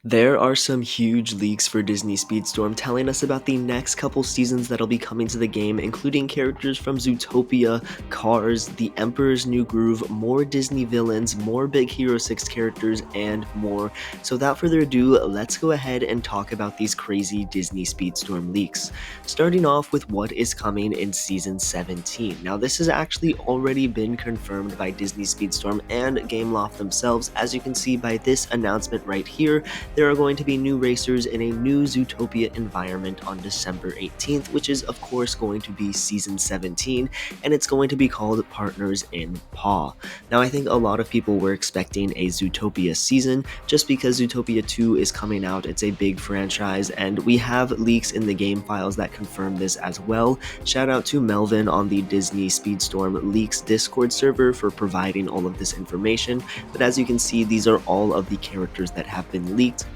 There are some huge leaks for Disney Speedstorm telling us about the next couple seasons that'll be coming to the game, including characters from Zootopia, Cars, The Emperor's New Groove, more Disney villains, more Big Hero 6 characters, and more. So without further ado, let's go ahead and talk about these crazy Disney Speedstorm leaks. Starting off with what is coming in Season 17. Now this has actually already been confirmed by Disney Speedstorm and Gameloft themselves, as you can see by this announcement right here. There are going to be new racers in a new Zootopia environment on December 18th, which is of course going to be Season 17, and it's going to be called Partners in Paw. Now I think a lot of people were expecting a Zootopia season, just because Zootopia 2 is coming out, it's a big franchise, and we have leaks in the game files that confirm this as well. Shout out to Melvin on the Disney Speedstorm Leaks Discord server for providing all of this information, but as you can see, these are all of the characters that have been leaked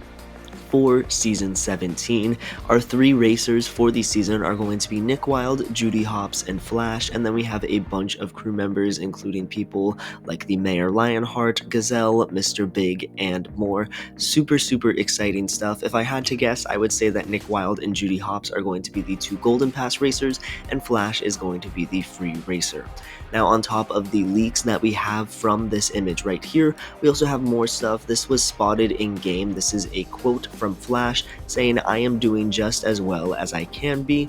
for Season 17. Our three racers for the season are going to be Nick Wilde, Judy Hopps, and Flash, and then we have a bunch of crew members, including people like the Mayor Lionheart, Gazelle, Mr. Big, and more. Super exciting stuff. If I had to guess, I would say that Nick Wilde and Judy Hopps are going to be the two Golden Pass racers, and Flash is going to be the free racer. Now, on top of the leaks that we have from this image right here, we also have more stuff. This was spotted in game. This is a quote from Flash saying, "I am doing just as well as I can be,"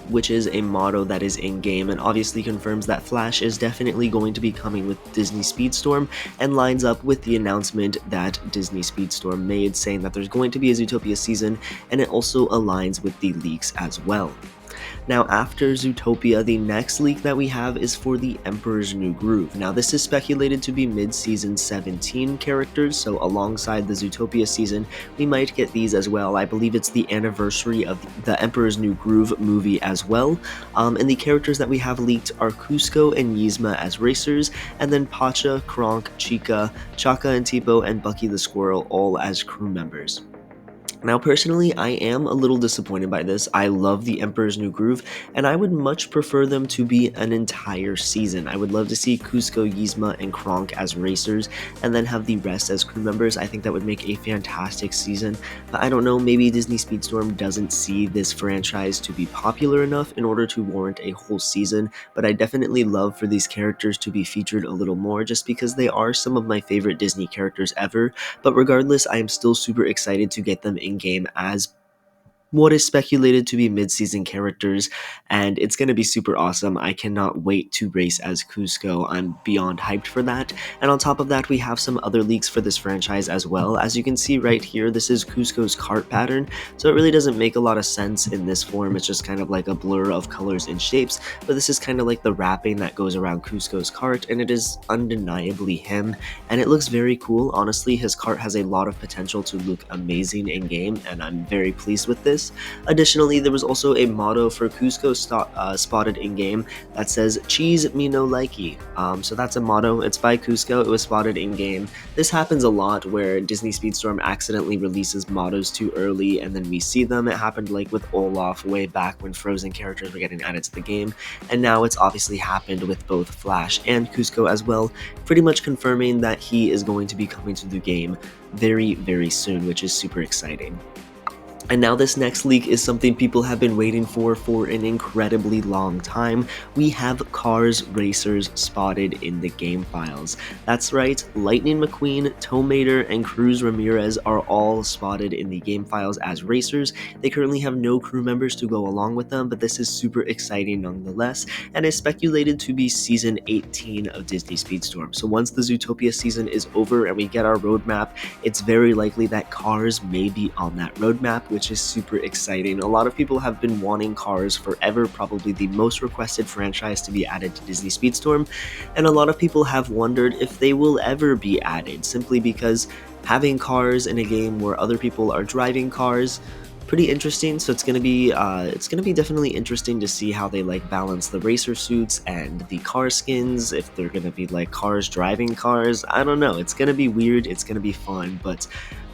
which is a motto that is in game and obviously confirms that Flash is definitely going to be coming with Disney Speedstorm and lines up with the announcement that Disney Speedstorm made saying that there's going to be a Zootopia season, and it also aligns with the leaks as well. Now, after Zootopia, the next leak that we have is for the Emperor's New Groove. Now, this is speculated to be mid-season 17 characters, so alongside the Zootopia season, we might get these as well. I believe it's the anniversary of the Emperor's New Groove movie as well. And the characters that we have leaked are Kuzco and Yzma as racers, and then Pacha, Kronk, Chica, Chaka and Tipo, and Bucky the Squirrel all as crew members. Now, personally, I am a little disappointed by this. I love the Emperor's New Groove, and I would much prefer them to be an entire season. I would love to see Kuzco, Yzma, and Kronk as racers, and then have the rest as crew members. I think that would make a fantastic season, but I don't know, maybe Disney Speedstorm doesn't see this franchise to be popular enough in order to warrant a whole season, but I definitely love for these characters to be featured a little more, just because they are some of my favorite Disney characters ever. But regardless, I am still super excited to get them in game as what is speculated to be mid-season characters, and it's going to be super awesome. I cannot wait to race as Kuzco. I'm beyond hyped for that. And on top of that, we have some other leaks for this franchise as well. As you can see right here, this is Kuzco's cart pattern, so it really doesn't make a lot of sense in this form. It's just kind of like a blur of colors and shapes, but this is kind of like the wrapping that goes around Kuzco's cart, and it is undeniably him, and it looks very cool. Honestly, his cart has a lot of potential to look amazing in game, and I'm very pleased with this. Additionally, there was also a motto for Kuzco spotted in-game that says, "Cheese me no likey." So that's a motto. It's by Kuzco. It was spotted in-game. This happens a lot where Disney Speedstorm accidentally releases mottos too early and then we see them. It happened like with Olaf way back when Frozen characters were getting added to the game, and now it's obviously happened with both Flash and Kuzco as well, pretty much confirming that he is going to be coming to the game very soon, which is super exciting. And now this next leak is something people have been waiting for an incredibly long time. We have Cars racers spotted in the game files. That's right, Lightning McQueen, Tow Mater, and Cruz Ramirez are all spotted in the game files as racers. They currently have no crew members to go along with them, but this is super exciting nonetheless, and is speculated to be Season 18 of Disney Speedstorm. So once the Zootopia season is over and we get our roadmap, it's very likely that Cars may be on that roadmap, which is super exciting. A lot of people have been wanting Cars forever, probably the most requested franchise to be added to Disney Speedstorm, and a lot of people have wondered if they will ever be added, simply because having Cars in a game where other people are driving cars, pretty interesting. So it's gonna be definitely interesting to see how they like balance the racer suits and the car skins, if they're gonna be like cars driving cars. I don't know, it's gonna be weird, it's gonna be fun, but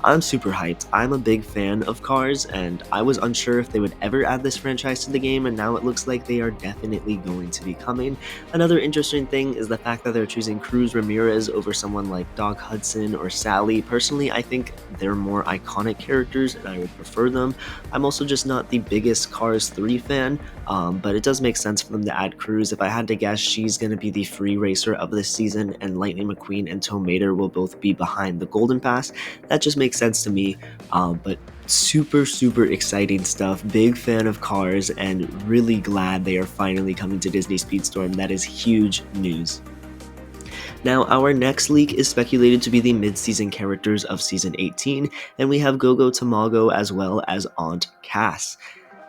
I'm super hyped. I'm a big fan of Cars, and I was unsure if they would ever add this franchise to the game, and now it looks like they are definitely going to be coming. Another interesting thing is the fact that they're choosing Cruz Ramirez over someone like Doc Hudson or Sally. Personally, I think they're more iconic characters, and I would prefer them. I'm also just not the biggest Cars 3 fan, but it does make sense for them to add Cruz. If I had to guess, she's going to be the free racer of this season, and Lightning McQueen and Tow Mater will both be behind the Golden Pass. That just makes sense to me, but super exciting stuff. Big fan of Cars, and really glad they are finally coming to Disney Speedstorm. That is huge news. Now, our next leak is speculated to be the mid-season characters of Season 18, and we have Gogo Tamago as well as Aunt Cass.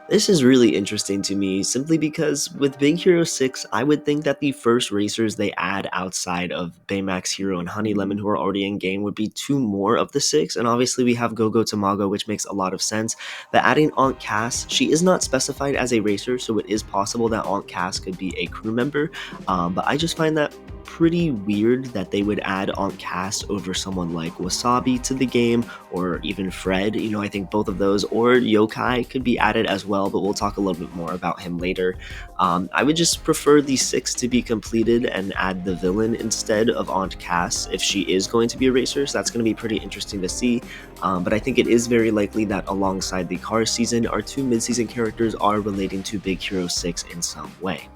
This is really interesting to me simply because with Big Hero 6, I would think that the first racers they add outside of Baymax Hero and Honey Lemon, who are already in game, would be two more of the six, and obviously we have Gogo Tamago, which makes a lot of sense. But adding Aunt Cass, she is not specified as a racer, so it is possible that Aunt Cass could be a crew member, but I just find that pretty weird that they would add Aunt Cass over someone like Wasabi to the game, or even Fred. You know, I think both of those, or Yokai could be added as well, but we'll talk a little bit more about him later. I would just prefer the 6 to be completed and add the villain instead of Aunt Cass if she is going to be a racer, so that's going to be pretty interesting to see. But I think it is very likely that alongside the Cars season, our two mid-season characters are relating to Big Hero 6 in some way.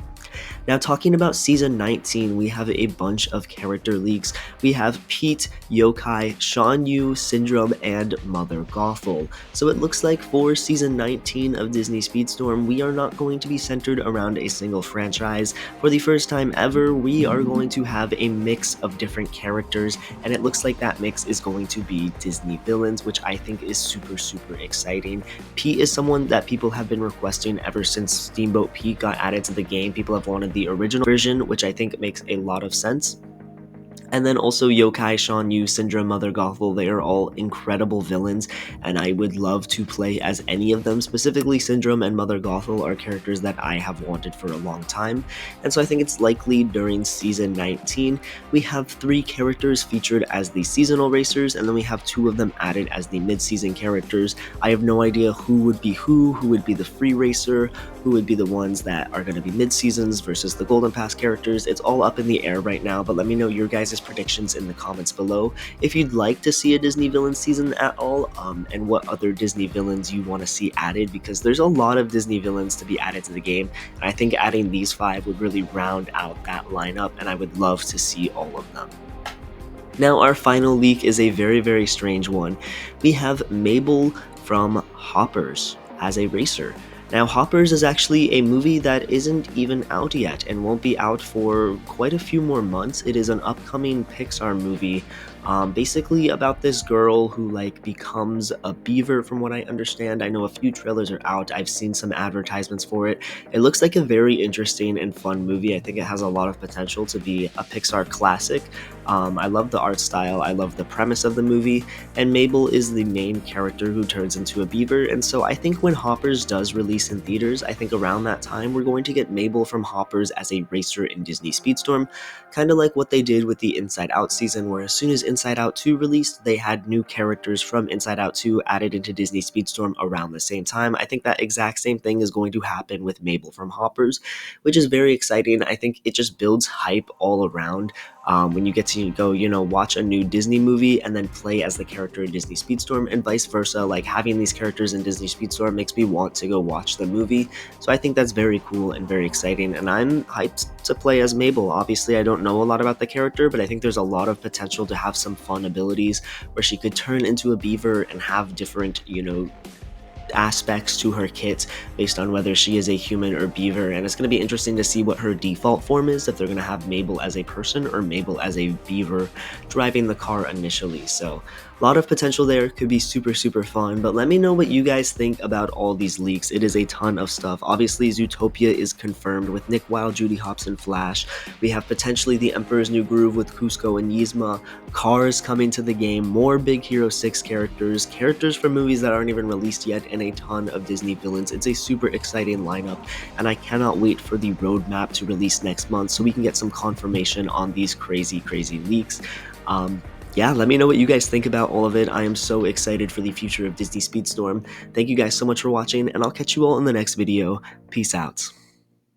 Now, talking about Season 19, we have a bunch of character leaks. We have Pete, Yokai, Shan Yu, Syndrome, and Mother Gothel. So it looks like for Season 19 of Disney Speedstorm, we are not going to be centered around a single franchise. For the first time ever, we are going to have a mix of different characters, and it looks like that mix is going to be Disney villains, which I think is super exciting. Pete is someone that people have been requesting ever since Steamboat Pete got added to the game. People have wanted the original version, which I think makes a lot of sense. And then also Yokai, Shan Yu, Syndrome, Mother Gothel, they are all incredible villains, and I would love to play as any of them. Specifically, Syndrome and Mother Gothel are characters that I have wanted for a long time, and so I think it's likely during Season 19, we have 3 characters featured as the seasonal racers, and then we have 2 of them added as the mid-season characters. I have no idea who would be who would be the free racer, who would be the ones that are going to be mid-seasons versus the Golden Pass characters. It's all up in the air right now, but let me know your guys' predictions in the comments below. If you'd like to see a Disney villain season at all, and what other Disney villains you want to see added, because there's a lot of Disney villains to be added to the game, and I think adding these 5 would really round out that lineup, and I would love to see all of them. Now, our final leak is a very strange one. We have Mabel from Hoppers as a racer. Now, Hoppers is actually a movie that isn't even out yet and won't be out for quite a few more months. It is an upcoming Pixar movie, basically about this girl who becomes a beaver, from what I understand. I know a few trailers are out. I've seen some advertisements for it. It looks like a very interesting and fun movie. I think it has a lot of potential to be a Pixar classic. I love the art style, I love the premise of the movie, and Mabel is the main character who turns into a beaver, and so I think when Hoppers does release in theaters, I think around that time we're going to get Mabel from Hoppers as a racer in Disney Speedstorm, kind of like what they did with the Inside Out season, where as soon as Inside Out 2 released, they had new characters from Inside Out 2 added into Disney Speedstorm around the same time. I think that exact same thing is going to happen with Mabel from Hoppers, which is very exciting. I think it just builds hype all around. When you get to go, watch a new Disney movie and then play as the character in Disney Speedstorm, and vice versa. Like, having these characters in Disney Speedstorm makes me want to go watch the movie. So I think that's very cool and very exciting, and I'm hyped to play as Mabel. Obviously, I don't know a lot about the character, but I think there's a lot of potential to have some fun abilities where she could turn into a beaver and have different, aspects to her kit based on whether she is a human or beaver, and it's going to be interesting to see what her default form is, if they're going to have Mabel as a person or Mabel as a beaver driving the car initially. So a lot of potential there, could be super fun, but let me know what you guys think about all these leaks. It is a ton of stuff. Obviously, Zootopia is confirmed with Nick Wilde, Judy Hopps, Flash. We have potentially the Emperor's New Groove with Kuzco and Yzma, Cars coming to the game, more Big Hero 6 characters from movies that aren't even released yet, and a ton of Disney villains. It's a super exciting lineup, and I cannot wait for the roadmap to release next month so we can get some confirmation on these crazy leaks. yeah, let me know what you guys think about all of it. I am so excited for the future of Disney Speedstorm. Thank you guys so much for watching, and I'll catch you all in the next video. Peace out.